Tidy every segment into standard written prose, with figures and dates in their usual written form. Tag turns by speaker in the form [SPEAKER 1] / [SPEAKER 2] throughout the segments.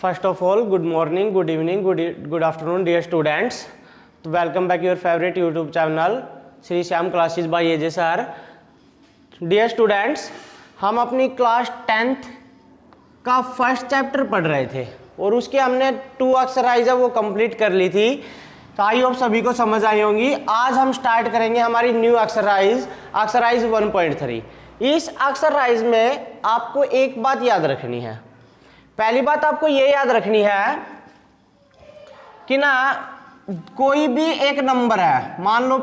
[SPEAKER 1] First of all, good morning, good evening, good afternoon, dear students. तो welcome back your favorite YouTube channel, Shri Shyam classes by AJ sir. Dear students, हम अपनी class 10th का first chapter पढ़ रहे थे और उसके हमने 2 एक्सरसाइज है वो कंप्लीट कर ली थी. तो आई होप सभी को समझ आई होंगी. आज हम स्टार्ट करेंगे हमारी न्यू एक्सरसाइज 1.3. इस एक्सरसाइज में आपको एक बात याद रखनी है. पहली बात आपको ये याद रखनी है कि ना कोई भी एक नंबर है, मान लो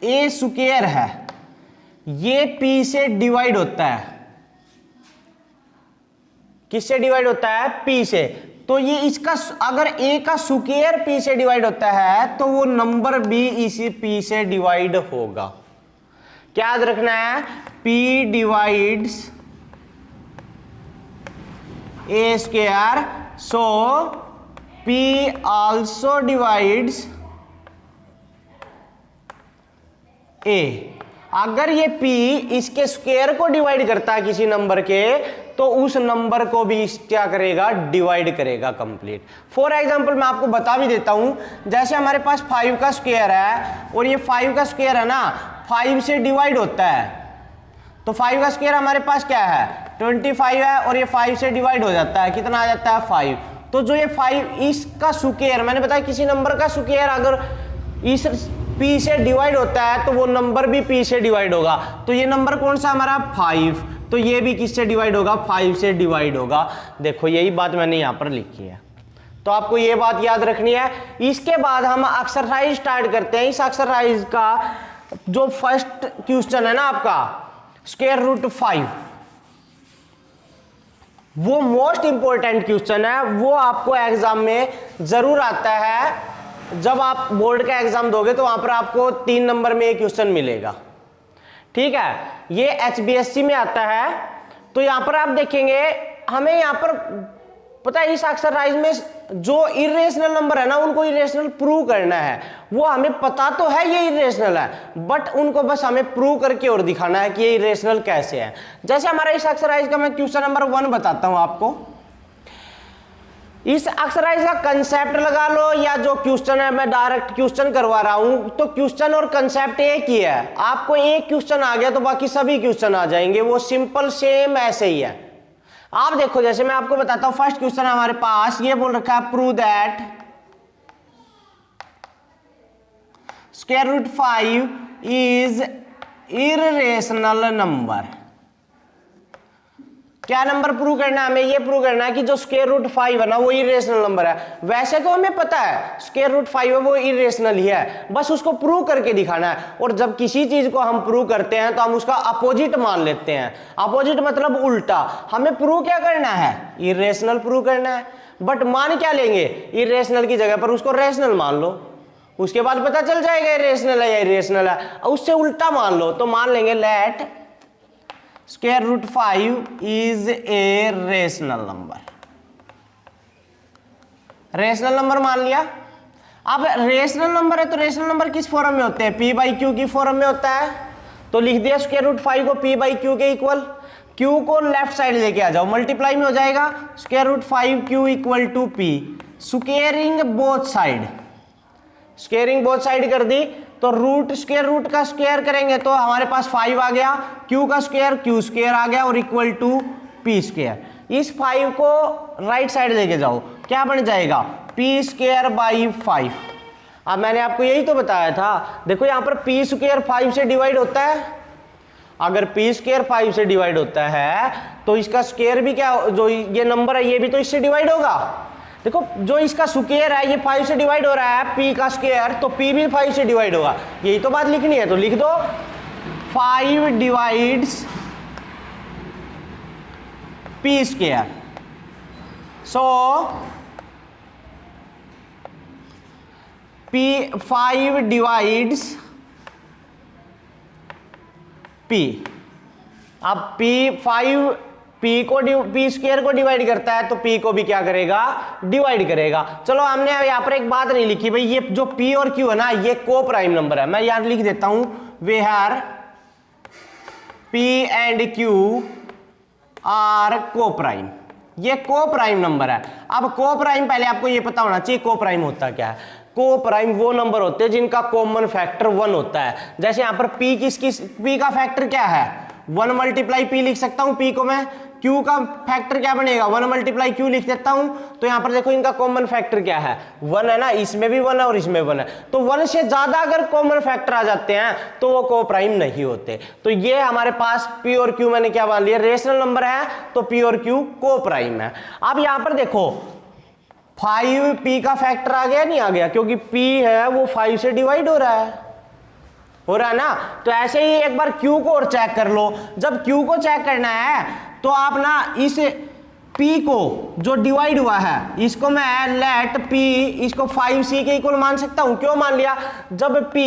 [SPEAKER 1] ए स्क्वायर है, ये पी से डिवाइड होता है. किससे डिवाइड होता है? पी से. तो ये इसका अगर ए का स्क्वायर पी से डिवाइड होता है तो वो नंबर भी इसी पी से डिवाइड होगा. क्या याद रखना है? पी डिवाइड्स ए स्क्वायर, सो पी आल्सो डिवाइड्स ए. अगर ये p इसके स्क्वायर को डिवाइड करता है किसी नंबर के, तो उस नंबर को भी क्या करेगा? डिवाइड करेगा कंप्लीट. फॉर एग्जांपल मैं आपको बता भी देता हूं, जैसे हमारे पास 5 का स्क्वायर है और ये 5 का स्क्वायर है ना 5 से डिवाइड होता है. तो 5 का स्क्वायर हमारे पास क्या है? 25 है और ये 5 से डिवाइड हो जाता है. कितना आ जाता है? 5. तो जो ये 5 इसका स्क्वायर, मैंने बताया किसी नंबर का स्क्वायर अगर इस p से डिवाइड होता है तो वो नंबर भी p से डिवाइड होगा. तो ये नंबर कौन सा हमारा? 5. तो ये भी किससे डिवाइड होगा? 5 से डिवाइड होगा. देखो यही बात मैंने यहां पर लिखी है, तो आपको ये बात याद रखनी है. इसके बाद हम एक्सरसाइज स्टार्ट करते हैं. इस एक्सरसाइज का जो फर्स्ट क्वेश्चन है ना आपका स्क्वायर रूट 5, वो मोस्ट इंपॉर्टेंट क्वेश्चन है. वो आपको एग्जाम में जरूर आता है. जब आप बोर्ड का एग्जाम दोगे तो वहां पर आपको 3 नंबर में एक क्वेश्चन मिलेगा. ठीक है, ये एचबीएससी में आता है. तो यहां पर आप देखेंगे हमें यहां पर पता है इस एक्सरसाइज में जो इरेशनल नंबर है ना उनको इरेशनल प्रूव करना है. वो हमें पता तो है ये इरेशनल है, बट उनको बस हमें प्रूव करके और दिखाना है कि ये इरेशनल कैसे है. जैसे हमारा इस एक्सरसाइज का मैं क्वेश्चन नंबर 1 बताता हूं आपको. इस एक्सरसाइज का कंसेप्ट लगा लो या जो क्वेश्चन है मैं डायरेक्ट क्वेश्चन करवा रहा हूं, तो क्वेश्चन और कंसेप्ट एक ही है. आपको एक क्वेश्चन आ गया तो बाकी सभी क्वेश्चन आ जाएंगे. वो सिंपल सेम ऐसे ही है. आप देखो जैसे मैं आपको बताता हूं, फर्स्ट क्वेश्चन हमारे पास ये बोल रखा है prove that square root 5 is irrational number. क्या नंबर प्रूव करना है? हमें ये प्रूव करना है कि जो स्क्वायर रूट 5 है ना वो इरेशनल नंबर है. वैसे तो हमें पता है स्क्वायर रूट 5 है वो इरेशनल ही है, बस उसको प्रूव करके दिखाना है. और जब किसी चीज को हम प्रूव करते हैं तो हम उसका अपोजिट मान लेते हैं. अपोजिट मतलब उल्टा. हमें प्रूव क्या करना है? इरेशनल प्रूव करना है. बट मान क्या लेंगे? इरेशनल की जगह पर उसको रेशनल मान लो. उसके बाद पता चल जाएगा इरेशनल है या इरेशनल है. उससे उल्टा मान लो तो मान लेंगे let square root 5 is a rational number. Rational number मान लिया. अब रेशनल नंबर है तो रेशनल नंबर किस फॉर्म में होते हैं? p बाई क्यू की फॉर्म में होता है. तो लिख दिया स्क्वायर रूट 5 को p बाई क्यू के इक्वल. q को लेफ्ट साइड लेके आ जाओ, मल्टीप्लाई में हो जाएगा. Square root 5q equal to p. Squaring both side, squaring both side कर दी तो रूट स्क्वायर रूट का स्क्वायर करेंगे तो हमारे पास 5 आ गया. q का स्क्वायर q स्क्वायर आ गया और इक्वल टू p स्क्वायर. इस 5 को राइट साइड लेके जाओ, क्या बन जाएगा? p square by 5. अब मैंने आपको यही तो बताया था. देखो यहां पर p स्क्वायर 5 से डिवाइड होता है. अगर p स्क्वायर 5 से डिवाइड होता है तो इसका स्क्वायर भी क्या, जो ये नंबर है ये भी तो इससे डिवाइड होगा. देखो जो इसका स्क्वायर है ये 5 से डिवाइड हो रहा है, p का स्क्वायर, तो p भी 5 से डिवाइड होगा. यही तो बात लिखनी है तो लिख दो 5 डिवाइड्स p स्क्वायर. सो p 5 डिवाइड्स p. अब p स्क्वायर को डिवाइड करता है तो p को भी क्या करेगा? डिवाइड करेगा. चलो हमने यहां पर एक बात नहीं लिखी भाई, ये जो p और q है ना ये को प्राइम नंबर है. मैं यार लिख देता हूं where P and Q are co-prime. ये को प्राइम नंबर है। अब को प्राइम, पहले आपको ये पता होना चाहिए को प्राइम होता क्या है। को प्राइम वो नंबर होते हैं जिनका कॉमन फैक्टर 1 होता है। जैसे यहां पर p p का फैक्टर क्या है, 1 मल्टीप्लाई p लिख सकता हूं। p को मैं q का फैक्टर क्या बनेगा, 1 मल्टीप्लाई q लिख देता हूं। तो यहां पर देखो इनका कॉमन फैक्टर क्या है, 1 है ना, इसमें भी 1 है और इसमें 1 है। तो 1 से ज्यादा अगर कॉमन फैक्टर आ जाते हैं तो वो को प्राइम नहीं होते। तो ये हमारे पास p और q मैंने क्या मान लिया, रेशनल नंबर है, तो p और q को प्राइम है। अब यहां पर देखो 5p का फैक्टर आ गया नहीं आ गया, क्योंकि p है वो 5 से डिवाइड हो रहा है ना। तो ऐसे ही एक बार q को और चेक कर लो। जब q को चेक करना है तो आप ना इस p को जो डिवाइड हुआ है इसको मैं लेट p इसको 5c के इक्वल मान सकता हूं। क्यों मान लिया, जब p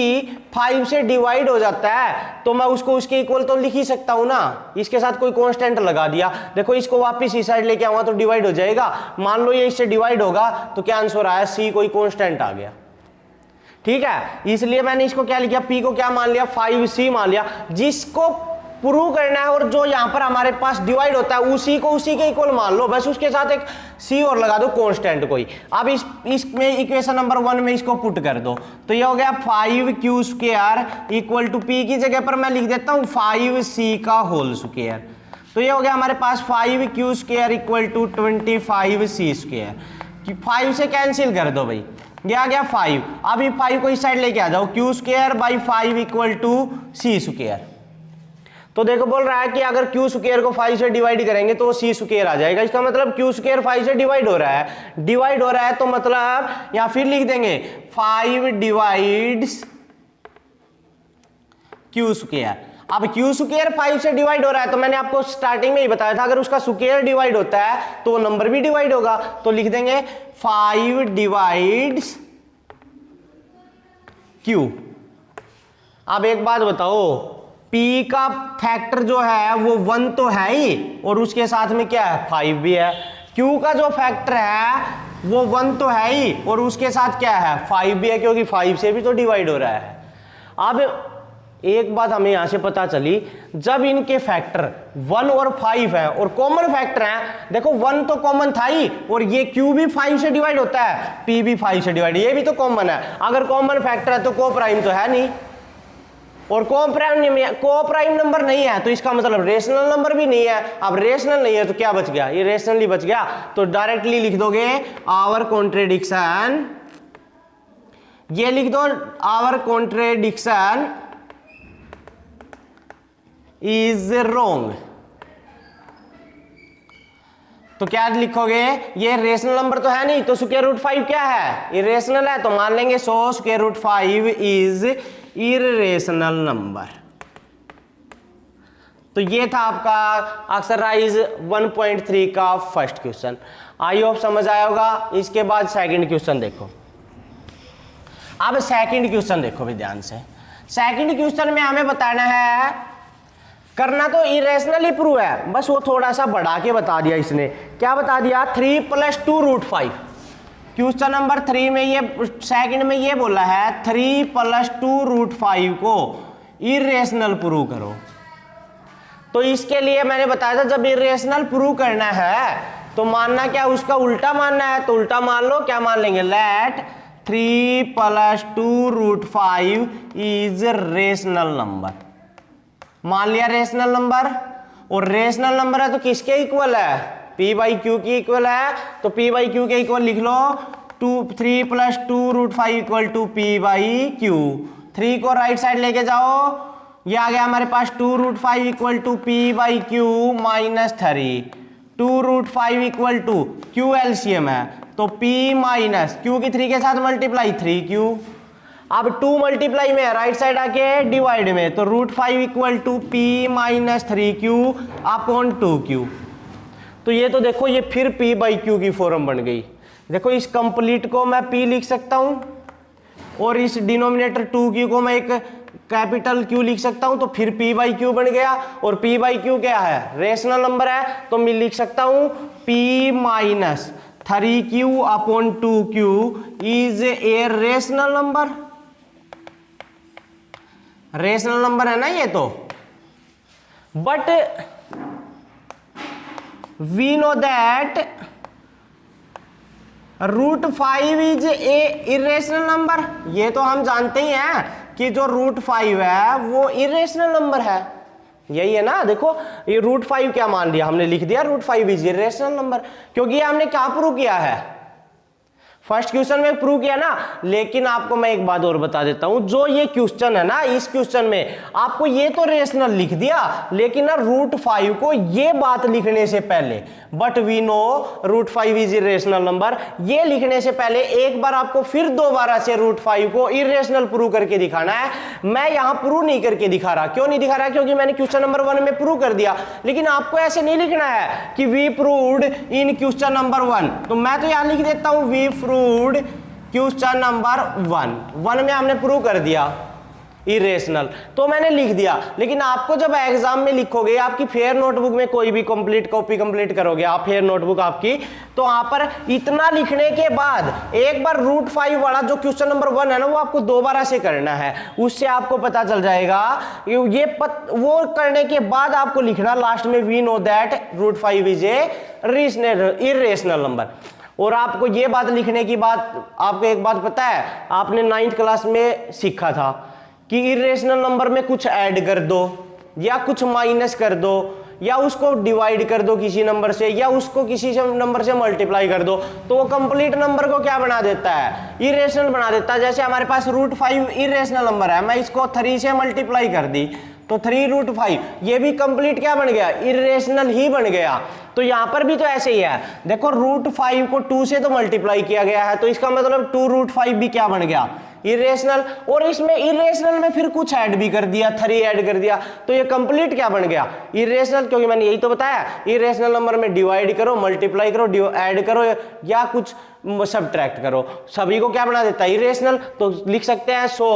[SPEAKER 1] 5 से डिवाइड हो जाता है तो मैं उसको उसके इक्वल तो लिख ही सकता हूं ना। इसके साथ कोई कांस्टेंट लगा दिया, देखो इसको वापस इस साइड लेके आऊंगा तो डिवाइड हो जाएगा। मान लो ये इससे डिवाइड होगा तो क्या आंसर आया, c कोई कांस्टेंट आ गया। ठीक है, इसलिए मैंने इसको क्या लिखा, p को क्या मान लिया, 5c मान लिया। जिसको प्रूव करना है और जो यहां पर हमारे पास डिवाइड होता है उसी को उसी के इक्वल मान लो, बस उसके साथ एक c और लगा दो कांस्टेंट कोई। अब इसमें इक्वेशन नंबर 1 में इसको पुट कर दो तो ये हो गया 5q square equal to p की जगह पर मैं लिख देता हूं 5c का होल स्क्वायर। तो ये हो गया हमारे पास 5q square equal to 25c square. 5 से कैंसिल कर दो भाई, ये आ गया 5। अब ये 5 को इस साइड लेके आ जाओ, q square by 5 equal to c square. तो देखो बोल रहा है कि अगर q स्क्वायर को 5 से डिवाइड करेंगे तो वो c स्क्वायर आ जाएगा। इसका मतलब q स्क्वायर 5 से डिवाइड हो रहा है, तो मतलब या फिर लिख देंगे 5 डिवाइड्स q स्क्वायर। अब q स्क्वायर 5 से डिवाइड हो रहा है तो मैंने आपको स्टार्टिंग में ही बताया था अगर उसका स्क्वायर डिवाइड होता है तो वो नंबर भी डिवाइड होगा। तो लिख देंगे 5 डिवाइड्स q। अब एक बात बताओ, p का फैक्टर जो है वो 1 तो है ही और उसके साथ में क्या है, 5 भी है। q का जो फैक्टर है वो 1 तो है ही और उसके साथ क्या है, 5 भी है, क्योंकि 5 से भी तो डिवाइड हो रहा है। अब एक बात हमें यहां से पता चली, जब इनके फैक्टर 1 और 5 है और कॉमन फैक्टर है, देखो 1 तो कॉमन था ही और ये q भी 5 से डिवाइड होता है, p भी 5 से डिवाइड, ये भी तो कॉमन है। अगर कॉमन फैक्टर है तो को प्राइम तो है नहीं, और को प्राइम नंबर नहीं है तो इसका मतलब रेशनल नंबर भी नहीं है। अब रेशनल नहीं है तो क्या बच गया, ये रेशनली बच गया। तो डायरेक्टली लिख दोगे आवर कॉन्ट्रेडिक्शन, ये लिख दो आवर कॉन्ट्रेडिक्शन इज रोंग। तो क्या लिखोगे, ये रेशनल नंबर तो है नहीं तो स्क्वायर रूट 5 क्या है, इरेशनल है, तो मान लेंगे so square root 5 is irrational number. तो ये था आपका एक्सरसाइज 1.3 का फर्स्ट क्वेश्चन। आई होप समझ आया होगा। इसके बाद सेकंड क्वेश्चन देखो। अब सेकंड क्वेश्चन देखो भी ध्यान से। सेकंड क्वेश्चन में हमें बताना है, करना तो इरेशनल ही प्रूव है, बस वो थोड़ा सा बढ़ा के बता दिया इसने। क्या बता दिया, 3 + 2 √5। क्वेश्चन नंबर 3 में ये सेकंड में ये बोला है 3 + 2 √5 को इरेशनल प्रूव करो। तो इसके लिए मैंने बताया था जब इरेशनल प्रूव करना है तो मानना क्या, उसका उल्टा मानना है। तो उल्टा मान लो, क्या मान लेंगे, लेट 3 + 2 √5 इज रेशनल नंबर। मान लिया रेशनल नंबर, और रेशनल नंबर है तो किसके इक्वल है, p/q की इक्वल है। तो p/q के इक्वल लिख लो 3 + 2 √5 इक्वल टू p/q। 3 को राइट साइड लेके जाओ, ये आ गया हमारे पास 2 √5 equal to p/q - 3। 2 √5 equal to q LCM है तो p - q की 3 के साथ मल्टीप्लाई 3q। अब 2 मल्टीप्लाई में राइट साइड आके डिवाइड में, तो √5 equal to p - 3q upon 2q। तो ये तो देखो ये फिर p/q की फॉर्म बन गई। देखो इस कंप्लीट को मैं p लिख सकता हूं और इस डिनोमिनेटर 2q को मैं एक कैपिटल Q लिख सकता हूं, तो फिर p/q बन गया। और p/q क्या है, रेशनल नंबर है, तो मैं लिख सकता हूं p - 3q upon 2q is a rational number. Rational number है ना ये तो। But we know that √5 is a irrational number. ये तो हम जानते ही हैं कि जो √5 है वो इरेशनल नंबर है, यही है ना। देखो ये √5 क्या मान लिया हमने, लिख दिया √5 इज इरेशनल नंबर, क्योंकि ये हमने क्या प्रूव किया है, फर्स्ट क्वेश्चन में प्रूव किया ना। लेकिन आपको मैं एक बात और बता देता हूं, जो ये क्वेश्चन है ना, इस क्वेश्चन में आपको ये तो रेशनल लिख दिया, लेकिन ना √5 को ये बात लिखने से पहले, but we know √5 is irrational number, ये लिखने से पहले एक बार आपको फिर दोबारा से √5 को इरेशनल प्रूव करके दिखाना है। मैं यहां प्रूव नहीं करके दिखा रहा, क्यों नहीं दिखा रहा, क्योंकि मैंने क्वेश्चन नंबर 1 में प्रूव कर दिया। लेकिन आपको ऐसे नहीं लिखना है कि we proved in question number 1, तो मैं तो यहां लिख देता हूं वी प्रूव्ड क्वेश्चन नंबर 1 में हमने प्रूव कर दिया इरेशनल, तो मैंने लिख दिया। लेकिन आपको जब एग्जाम में लिखोगे, आपकी फेयर नोटबुक में कोई भी कॉपी कंप्लीट करोगे आप, फेयर नोटबुक आपकी, तो वहां पर इतना लिखने के बाद एक बार √5 वाला जो क्वेश्चन नंबर 1 है ना, वो आपको दोबारा से करना है, उससे आपको पता चल जाएगा। वो करने के बाद आपको लिखना लास्ट में we know that √5 is a irrational number. और आपको ये बात लिखने की बात, आपको एक बात पता है, आपने 9th क्लास में सीखा था कि इरेशनल नंबर में कुछ ऐड कर दो या कुछ माइनस कर दो या उसको डिवाइड कर दो किसी नंबर से या उसको किसी नंबर से मल्टीप्लाई कर दो, तो वो कंप्लीट नंबर को क्या बना देता है, इरेशनल बना देता है। जैसे हमारे पास √5 इरेशनल नंबर है, मैं इसको 3 से मल्टीप्लाई कर दी तो 3√5, ये भी कंप्लीट क्या बन गया, इरेशनल ही बन गया। तो यहां पर भी तो ऐसे ही है, देखो √5 को 2 से तो मल्टीप्लाई किया गया है, तो इसका मतलब 2√5 भी क्या बन गया, इरेशनल। और इसमें इरेशनल में फिर कुछ ऐड भी कर दिया, 3 ऐड कर दिया, तो ये कंप्लीट क्या बन गया, इरेशनल। क्योंकि मैंने यही तो बताया, इरेशनल नंबर में डिवाइड करो, मल्टीप्लाई करो, ऐड करो या कुछ सब्ट्रैक्ट करो, सभी को क्या बना देता है, इरेशनल। तो लिख सकते हैं सो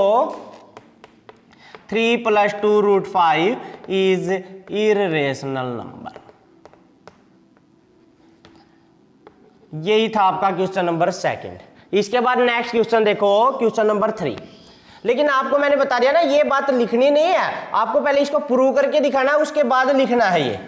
[SPEAKER 1] 3 + 2√5 इज इरेशनल नंबर। यही था आपका क्वेश्चन नंबर 2। इसके बाद नेक्स्ट क्वेश्चन देखो, क्वेश्चन नंबर 3। लेकिन आपको मैंने बता दिया ना, ये बात लिखनी नहीं है, आपको पहले इसको प्रूव करके दिखाना है, उसके बाद लिखना है। ये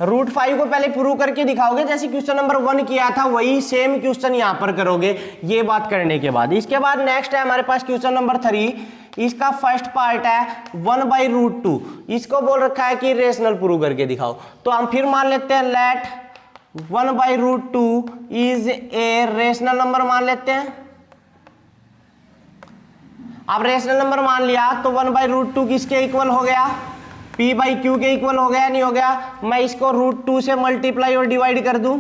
[SPEAKER 1] √5 को पहले प्रूव करके दिखाओगे, जैसे क्वेश्चन नंबर 1 किया था वही सेम क्वेश्चन यहां पर करोगे, ये बात करने के बाद। इसके बाद नेक्स्ट है हमारे पास क्वेश्चन नंबर 3। इसका फर्स्ट पार्ट है 1/√2, इसको बोल रखा है कि रेशनल प्रूव करके दिखाओ। तो हम फिर मान लेते हैं let 1/√2 is a rational number मान लेते हैं। अब रेशनल नंबर मान लिया तो 1/√2 किसके इक्वल हो गया, p/q के इक्वल हो गया, नहीं हो गया। मैं इसको √2 से मल्टीप्लाई और डिवाइड कर दूं,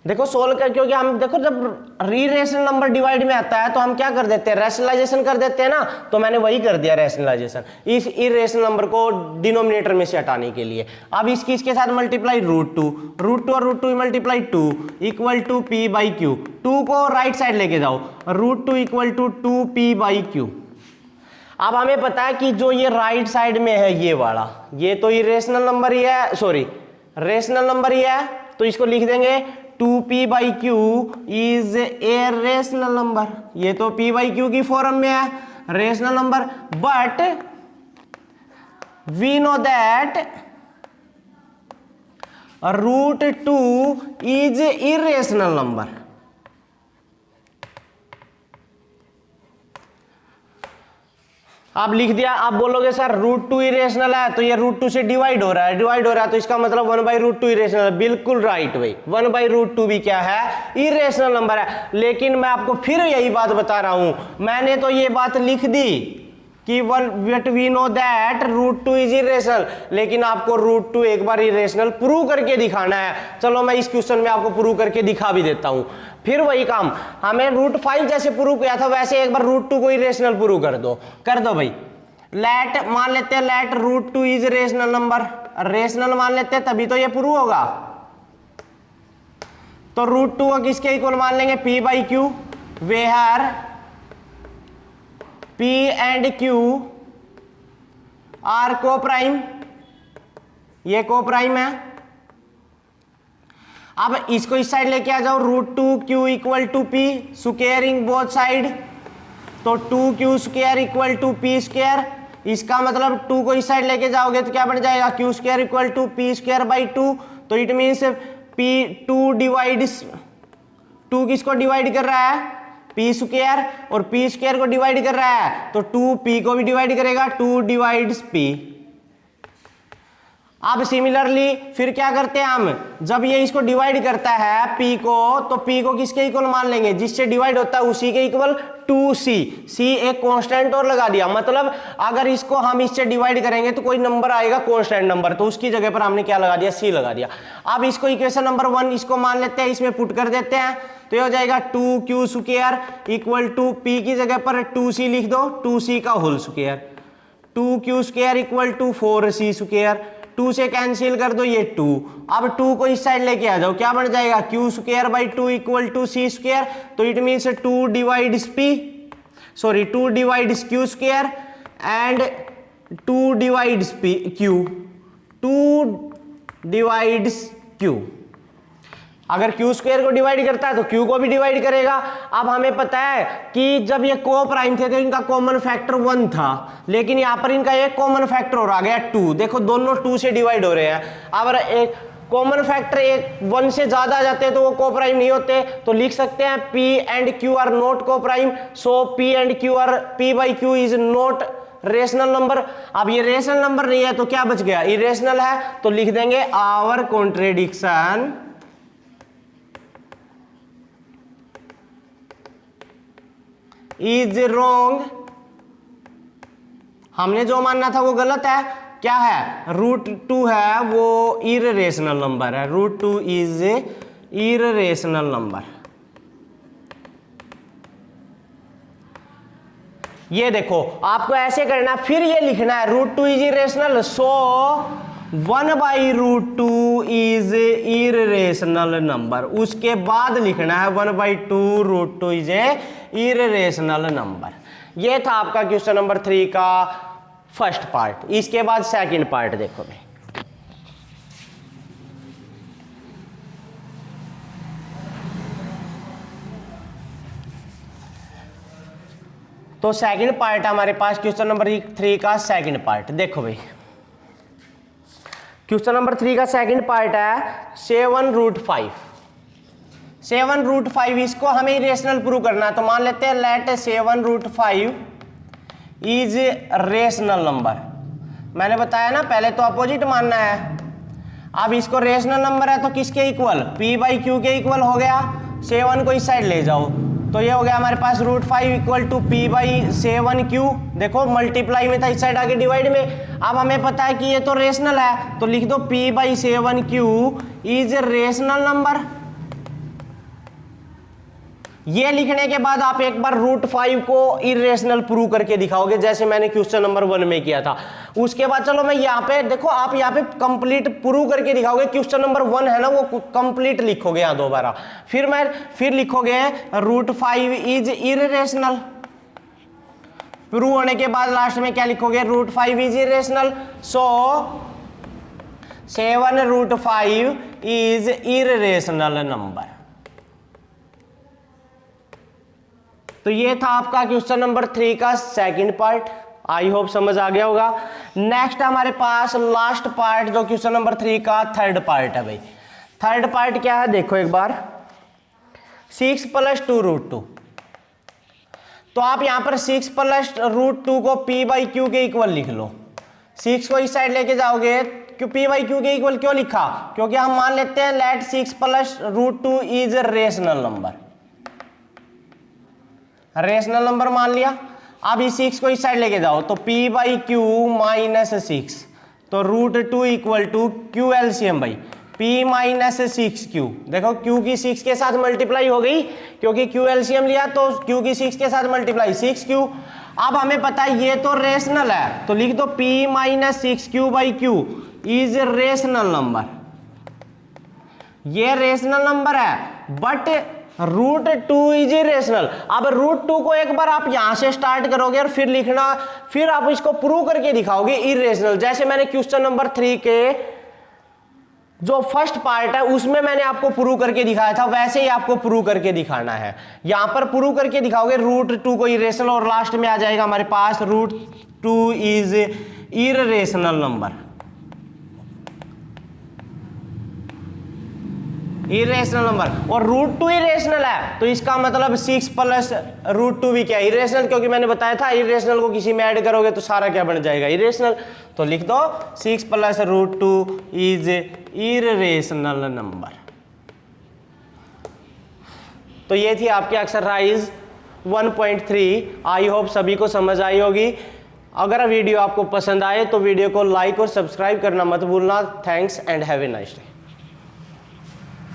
[SPEAKER 1] देखो सोल्व कर, क्योंकि हम देखो जब रेशनल नंबर डिवाइड में आता है तो हम क्या कर देते हैं, रैशनलाइजेशन कर देते हैं ना, तो मैंने वही कर दिया रैशनलाइजेशन, इस इरेशनल नंबर को डिनोमिनेटर में से हटाने के लिए। अब इसके साथ मल्टीप्लाई √2 और √2 मल्टीप्लाई 2 = p/q, 2 को राइट साइड लेके जाओ, √2 = 2p/q। अब हमें पता है कि जो ये राइट साइड में है ये वाला, ये तो इरेशनल नंबर ही है, सॉरी रेशनल नंबर ही है, तो इसको लिख देंगे 2p/q is a rational number. ये तो p/q की फॉर्म में है, rational number, but we know that √2 is irrational number. आप लिख दिया, आप बोलोगे सर √2 इरेशनल है, तो ये √2 से डिवाइड हो रहा है, तो इसका मतलब 1/√2 इरेशनल है। बिल्कुल राइट भाई, 1/√2 भी क्या है, इरेशनल नंबर है। लेकिन मैं आपको फिर यही बात बता रहा हूं, मैंने तो ये बात लिख दी कि we know that √2 is irrational, लेकिन आपको √2 एक बार इरेशनल प्रूव करके दिखाना है। चलो मैं इस क्वेश्चन में आपको प्रूव करके दिखा भी देता हूं। फिर वही काम, हमें √5 जैसे प्रूव किया था वैसे एक बार √2 को इरेशनल प्रूव कर दो भाई। लेट मान लेते हैं, let √2 is rational number, rational मान लेते हैं तभी तो ये प्रूव होगा। तो √2 को किसके इक्वल मान लेंगे, p/q, where p and q are coprime, ये को प्राइम है। अब इसको इस साइड लेके आ जाओ, √2q = p, squaring both side, तो 2q² = p², इसका मतलब 2 को इस साइड लेके जाओगे तो क्या बन जाएगा q square equal to p square by 2। तो इट मीन्स पी 2 डिवाइड्स 2 किसको डिवाइड कर रहा है पी स्क्वायर, और पी स्क्वायर को डिवाइड कर रहा है तो 2 पी को भी डिवाइड करेगा, 2 डिवाइड्स पी। अब सिमिलरली फिर क्या करते हैं हम, जब ये इसको डिवाइड करता है p को, तो p को किसके इक्वल मान लेंगे, जिससे डिवाइड होता है उसी के इक्वल 2c। c एक कांस्टेंट और लगा दिया, मतलब अगर इसको हम इससे डिवाइड करेंगे तो कोई नंबर आएगा कांस्टेंट नंबर, तो उसकी जगह पर हमने क्या लगा दिया c लगा दिया। अब इसको इक्वेशन नंबर 1 इसको मान लेते हैं, इसमें पुट कर देते हैं तो ये हो जाएगा 2q square equal to p की जगह पर 2c लिख दो, 2c का whole square, 2q square equal to 4c square, 2 से कैंसिल कर दो ये 2। अब 2 को इस साइड लेके आ जाओ, क्या बन जाएगा q square by 2 equal to c square. तो it means 2 divides q square and 2 divides q, 2 divides q। अगर q स्क्वायर को डिवाइड करता है तो q को भी डिवाइड करेगा। अब हमें पता है कि जब ये को प्राइम थे तो इनका कॉमन फैक्टर 1 था, लेकिन यहाँ पर इनका एक कॉमन फैक्टर और आ गया 2। देखो दोनों 2 से डिवाइड हो रहे हैं। अगर एक कॉमन फैक्टर एक 1 से ज्यादा आ जाते हैं तो वो को प्राइम नहीं होते, तो लिख सकते हैं p and q are not coprime, so p and q are p by q is not rational number. अब ये रेशनल नंबर नहीं है तो क्या बच गया, इरेशनल है, तो लिख देंगे आवर कॉन्ट्रेडिक्शन इज रॉन्ग। हमने जो मानना था वो गलत है। क्या है, √2 है वो इररेशनल नंबर है, √2 इज इररेशनल नंबर। ये देखो आपको ऐसे करना, फिर ये लिखना है √2 is irrational, so 1/√2 is irrational number. उसके बाद लिखना है 1/2 √2 इज ए इररेशनल नंबर। ये था आपका क्वेश्चन नंबर 3 का फर्स्ट पार्ट। इसके बाद सेकंड पार्ट देखो भाई। तो सेकंड पार्ट हमारे पास क्वेश्चन नंबर 3 का सेकंड पार्ट। देखो भाई क्वेश्चन नंबर 3 का सेकंड पार्ट है 7√5। 7√5 इसको हमें इरेशनल प्रूव करना है, तो मान लेते हैं लेट 7√5 इज रेशनल नंबर। मैंने बताया ना पहले तो अपोजिट मानना है। अब इसको रेशनल नंबर है तो किसके इक्वल, p बाई क्यू के इक्वल हो गया। 7 को इस साइड ले जाओ तो ये हो गया हमारे पास √5 equal to p by 7q। देखो मल्टीप्लाई में था, इस साइड आके डिवाइड में। अब हमें पता है कि ये तो रेशनल है, तो लिख दो p by 7q is rational number. ये लिखने के बाद आप एक बार √5 को इरेशनल प्रूव करके दिखाओगे, जैसे मैंने क्वेश्चन नंबर 1 में किया था। उसके बाद चलो मैं यहाँ पे देखो, आप यहाँ पे कंप्लीट प्रूव करके दिखाओगे। क्वेश्चन नंबर 1 है ना वो कंप्लीट लिखोगे यहाँ दोबारा, फिर लिखोगे √5 इज इरेशनल। प्रूव होने के बाद लास्ट में क्या लिखोगे, √5 is irrational, so 7√5 is irrational number. तो ये था आपका क्वेश्चन नंबर 3 का सेकंड पार्ट। आई होप समझ आ गया होगा। नेक्स्ट हमारे पास लास्ट पार्ट जो क्वेश्चन नंबर 3 का थर्ड पार्ट है भाई। थर्ड पार्ट क्या है देखो एक बार, 6 + 2 √2। तो आप यहां पर 6 + √2 को p बाई क्यू के इक्वल लिख लो। 6 को इस साइड लेके जाओगे, क्यों p बाई क्यू के इक्वल क्यों लिखा, क्योंकि हम मान लेते हैं let 6 + √2 is rational number. Rational number मान लिया। अब इस 6 को इस साइड लेके जाओ तो p बाई क्यू -6, तो √2 equal to q LCM by p -6q। देखो q की 6 के साथ मल्टीप्लाई हो गई, क्योंकि q एलसीएम लिया तो q की 6 के साथ मल्टीप्लाई 6q। अब हमें पता है ये तो रेशनल है, तो लिख दो p -6q by q is rational number. ये रेशनल नंबर है, बट √2 इज इरेशनल। अब √2 को एक बार आप यहां से स्टार्ट करोगे और फिर लिखना, फिर आप इसको प्रूव करके दिखाओगे इरेशनल, जैसे मैंने क्वेश्चन नंबर 3 के जो फर्स्ट पार्ट है उसमें मैंने आपको प्रूव करके दिखाया था, वैसे ही आपको प्रूव करके दिखाना है। यहां पर प्रूव करके दिखाओगे √2 को इरेशनल, और लास्ट में आ जाएगा हमारे पास √2 is irrational number. Irrational number और √2 इरेशनल है, तो इसका मतलब 6 + √2 भी क्या है, इरेशनल, क्योंकि मैंने बताया था इरेशनल को किसी में ऐड करोगे तो सारा क्या बन जाएगा, इरेशनल। तो लिख दो 6 + √2 इज इररेशनल नंबर। तो ये थी आपकी एक्सरसाइज 1.3। आई होप सभी को समझ आई होगी। अगर वीडियो आपको पसंद आए तो वीडियो को लाइक और सब्सक्राइब करना मत भूलना। Thanks and have a nice day.